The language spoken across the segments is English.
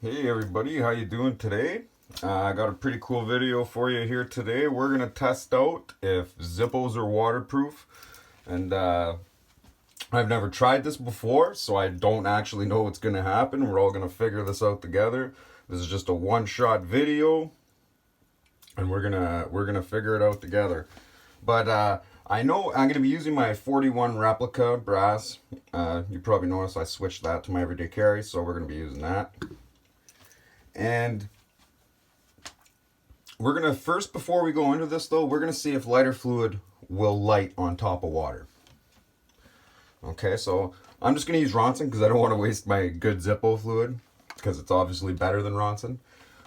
Hey everybody, how you doing today? I got a pretty cool video for you here today. We're gonna test out if Zippos are waterproof, and I've never tried this before, so I don't actually know what's gonna happen. We're all gonna figure this out together. This is just a one-shot video, and we're gonna figure it out together. But I know I'm gonna be using my 41 replica brass. You probably noticed I switched that to my everyday carry, so we're gonna be using that. And we're gonna first, before we go into this though, we're gonna see if lighter fluid will light on top of water. Okay, so I'm just gonna use Ronson because I don't want to waste my good Zippo fluid because it's obviously better than Ronson.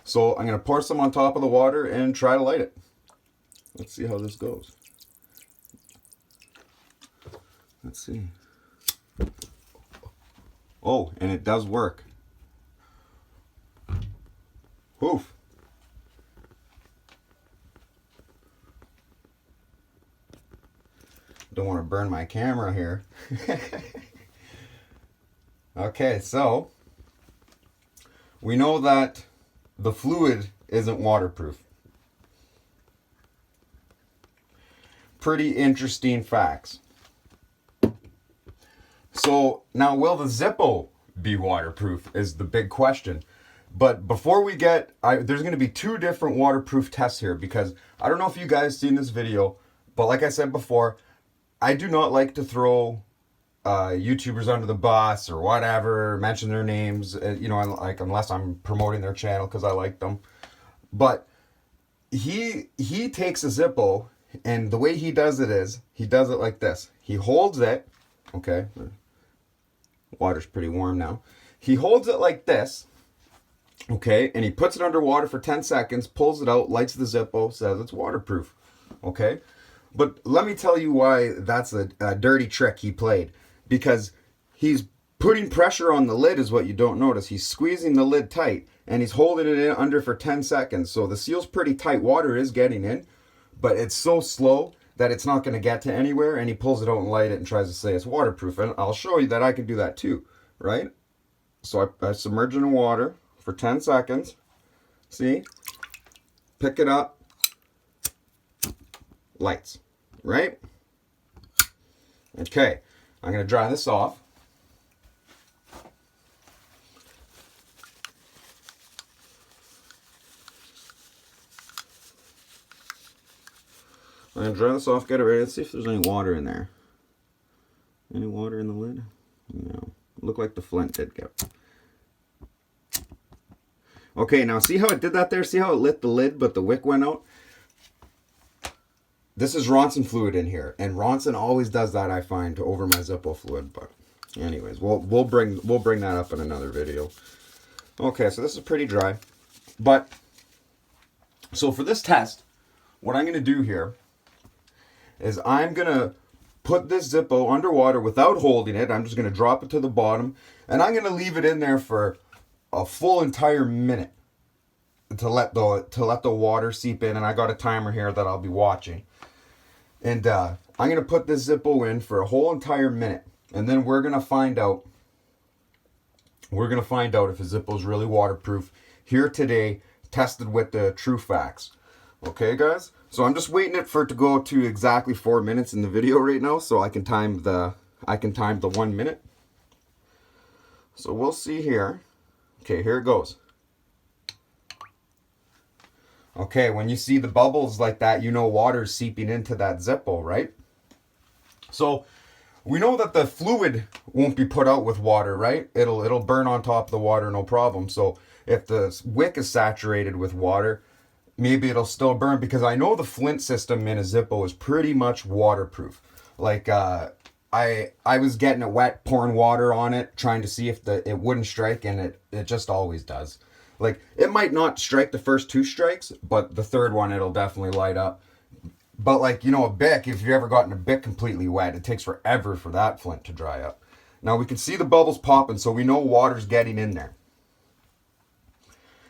So I'm gonna pour some on top of the water and try to light it. Let's see how this goes. Let's see. Oh, and it does work. Oof. Don't want to burn my camera here. Okay, so we know that the fluid isn't waterproof. Pretty interesting facts. So now, will the Zippo be waterproof is the big question. But before we get, there's going to be two different waterproof tests here because I don't know if you guys seen this video, but like I said before, I do not like to throw YouTubers under the bus or whatever, mention their names, you know, like unless I'm promoting their channel because I like them. But he takes a Zippo, and the way he does it is he does it like this. He holds it, okay, water's pretty warm now. He holds it like this. Okay, and he puts it underwater for 10 seconds, pulls it out, lights the Zippo, says it's waterproof. Okay, but let me tell you why that's a dirty trick he played. Because he's putting pressure on the lid is what you don't notice. He's squeezing the lid tight, and he's holding it in under for 10 seconds. So the seal's pretty tight. Water is getting in, but it's so slow that it's not going to get to anywhere, and he pulls it out and light it and tries to say it's waterproof. And I'll show you that I can do that too, right? So I submerge it in water for 10 seconds. See? Pick it up. Lights. Right? Okay. I'm going to dry this off. I'm going to dry this off, get it ready. Let's see if there's any water in there. Any water in the lid? No. Looked like the flint did get. Okay, now see how it did that there? See how it lit the lid, but the wick went out? This is Ronson fluid in here, and Ronson always does that, I find, over my Zippo fluid. But anyways, we'll bring that up in another video. Okay, so this is pretty dry. But so for this test, what I'm going to do here is I'm going to put this Zippo underwater without holding it. I'm just going to drop it to the bottom, and I'm going to leave it in there for a full entire minute to let the water seep in. And I got a timer here that I'll be watching. And I'm going to put this Zippo in for a whole entire minute. And then we're going to find out if a Zippo is really waterproof here today, tested with the true facts. Okay, guys? So I'm just waiting for it to go to exactly 4 minutes in the video right now, so I can time the 1 minute. So we'll see here. Okay, here it goes. Okay, when you see the bubbles like that, you know water's seeping into that Zippo, right? So we know that the fluid won't be put out with water, right? It'll burn on top of the water, no problem. So if the wick is saturated with water, maybe it'll still burn, because I know the flint system in a Zippo is pretty much waterproof. Like I was getting it wet, pouring water on it, trying to see if it wouldn't strike, and it just always does. Like, it might not strike the first 2 strikes, but the third one, it'll definitely light up. But, like, you know, a Bic, if you've ever gotten a Bic completely wet, it takes forever for that flint to dry up. Now, we can see the bubbles popping, so we know water's getting in there.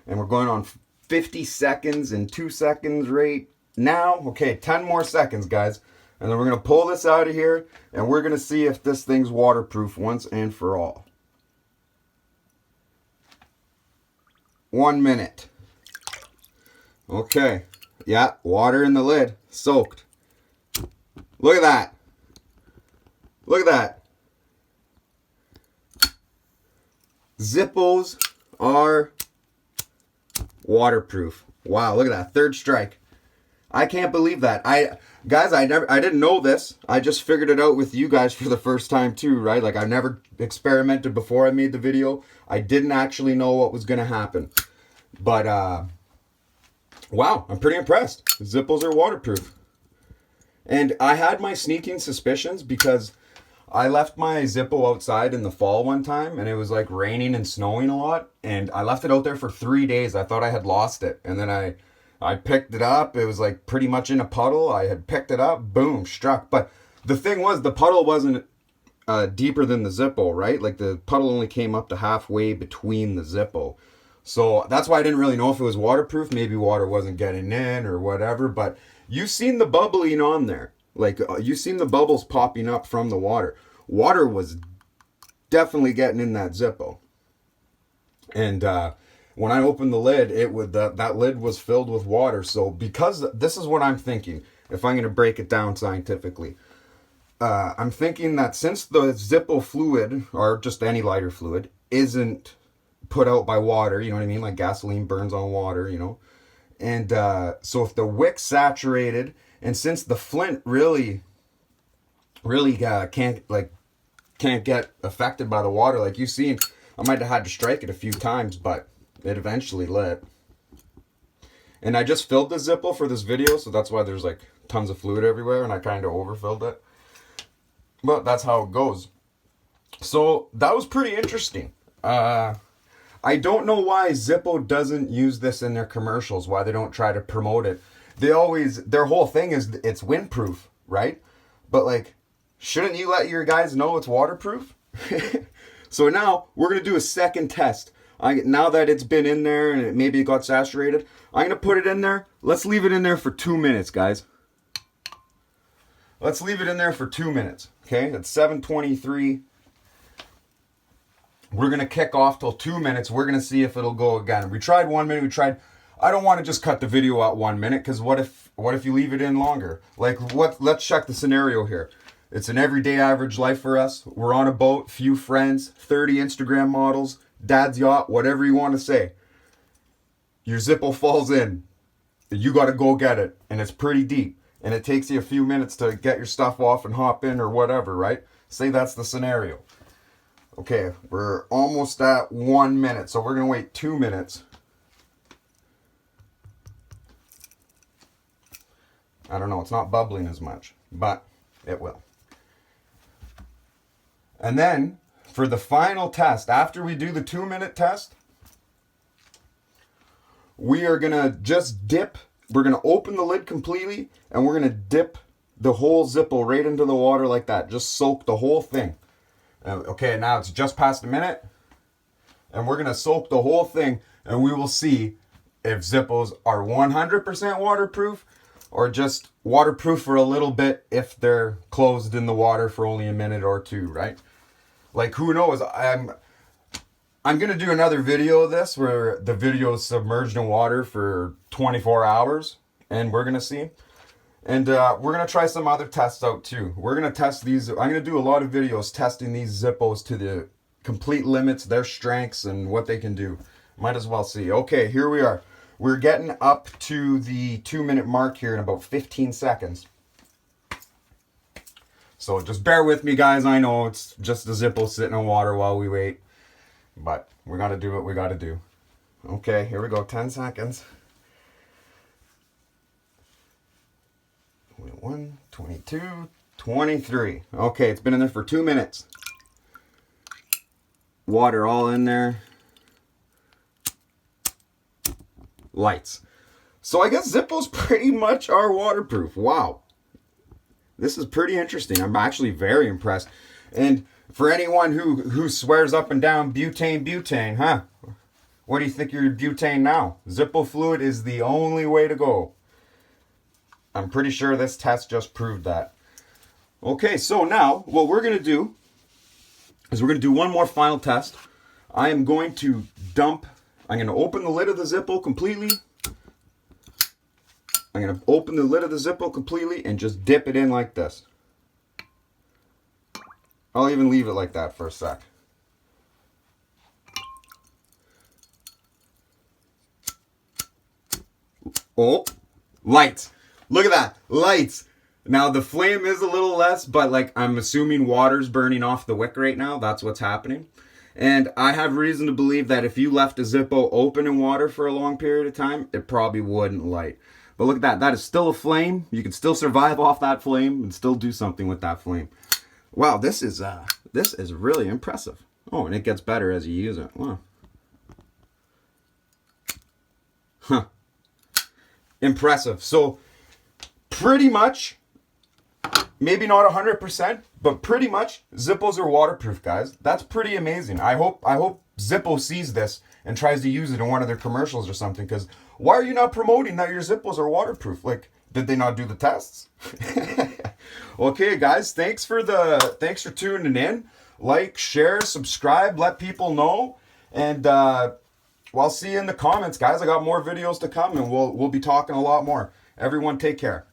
And we're going on 50 seconds and 2 seconds right now. Okay, 10 more seconds, guys. And then we're going to pull this out of here, and we're going to see if this thing's waterproof once and for all. 1 minute. Okay. Yeah, water in the lid. Soaked. Look at that. Look at that. Zippos are waterproof. Wow, look at that. Third strike. I can't believe that. Guys, I didn't know this. I just figured it out with you guys for the first time too, right? Like, I never experimented before I made the video. I didn't actually know what was going to happen. But, wow, I'm pretty impressed. Zippos are waterproof. And I had my sneaking suspicions because I left my Zippo outside in the fall one time, and it was like raining and snowing a lot, and I left it out there for 3 days. I thought I had lost it, and then I picked it up. It was like pretty much in a puddle. I had picked it up, boom, struck. But the thing was, the puddle wasn't deeper than the Zippo, right? Like, the puddle only came up to halfway between the Zippo. So that's why I didn't really know if it was waterproof. Maybe water wasn't getting in or whatever, but you've seen the bubbling on there. Like, you've seen the bubbles popping up from the water. Water was definitely getting in that Zippo. And when I opened the lid, that lid was filled with water. So because this is what I'm thinking, if I'm going to break it down scientifically, I'm thinking that since the Zippo fluid, or just any lighter fluid, isn't put out by water, you know what I mean? Like gasoline burns on water, you know? And so if the wick's saturated, and since the flint really can't get affected by the water, like you've seen, I might have had to strike it a few times, but it eventually lit. And I just filled the Zippo for this video, so that's why there's like tons of fluid everywhere, and I kind of overfilled it. But that's how it goes. So that was pretty interesting. I don't know why Zippo doesn't use this in their commercials, why they don't try to promote it. Their whole thing is it's windproof, right? But like, shouldn't you let your guys know it's waterproof? So now we're going to do a second test. Now that it's been in there and maybe it got saturated, I'm going to put it in there. Let's leave it in there for 2 minutes, guys. Let's leave it in there for 2 minutes. Okay, it's 7:23. We're going to kick off till 2 minutes. We're going to see if it'll go again. We tried 1 minute. I don't want to just cut the video at 1 minute, because what if you leave it in longer? Like, let's check the scenario here. It's an everyday average life for us. We're on a boat, few friends, 30 Instagram models, dad's yacht, whatever you want to say. Your Zippo falls in. You got to go get it. And it's pretty deep. And it takes you a few minutes to get your stuff off and hop in or whatever, right? Say that's the scenario. Okay, we're almost at 1 minute, so we're going to wait 2 minutes. I don't know, it's not bubbling as much, but it will. And then, for the final test, after we do the 2 minute test, we are going to just dip. We're going to open the lid completely, and we're going to dip the whole Zippo right into the water like that. Just soak the whole thing. Okay, now it's just past a minute, and we're going to soak the whole thing, and we will see if Zippos are 100% waterproof or just waterproof for a little bit if they're closed in the water for only a minute or two, right? Like, who knows? I'm going to do another video of this where the video is submerged in water for 24 hours, and we're going to see. And we're going to try some other tests out too. We're going to test these. I'm going to do a lot of videos testing these Zippos to the complete limits, their strengths, and what they can do. Might as well see. Okay, here we are. We're getting up to the 2 minute mark here in about 15 seconds. So just bear with me, guys. I know it's just a Zippo sitting in water while we wait. But we got to do what we got to do. Okay, here we go. 10 seconds. 21, 22, 23. Okay, it's been in there for 2 minutes. Water all in there. Lights. So I guess Zippos pretty much are waterproof. Wow. This is pretty interesting. I'm actually very impressed. And for anyone who swears up and down butane, huh? What do you think you're butane now? Zippo fluid is the only way to go. I'm pretty sure this test just proved that. Okay, so now what we're going to do is we're going to do one more final test. I am going to dump I'm going to open the lid of the Zippo completely. I'm going to open the lid of the Zippo completely and just dip it in like this. I'll even leave it like that for a sec. Oh, lights. Look at that, lights. Now the flame is a little less, but like I'm assuming water's burning off the wick right now. That's what's happening. And I have reason to believe that if you left a Zippo open in water for a long period of time, it probably wouldn't light. But look at that, that is still a flame. You can still survive off that flame and still do something with that flame. Wow, this is really impressive. Oh, and it gets better as you use it. Wow. Huh. Impressive. So pretty much, maybe not 100%, but pretty much Zippos are waterproof, guys. That's pretty amazing. I hope Zippo sees this and tries to use it in one of their commercials or something, because why are you not promoting that your Zippos are waterproof? Like, did they not do the tests? Okay, guys, thanks for tuning in. Like, share, subscribe, let people know, and I'll see you in the comments, guys. I got more videos to come, and we'll be talking a lot more. Everyone, take care.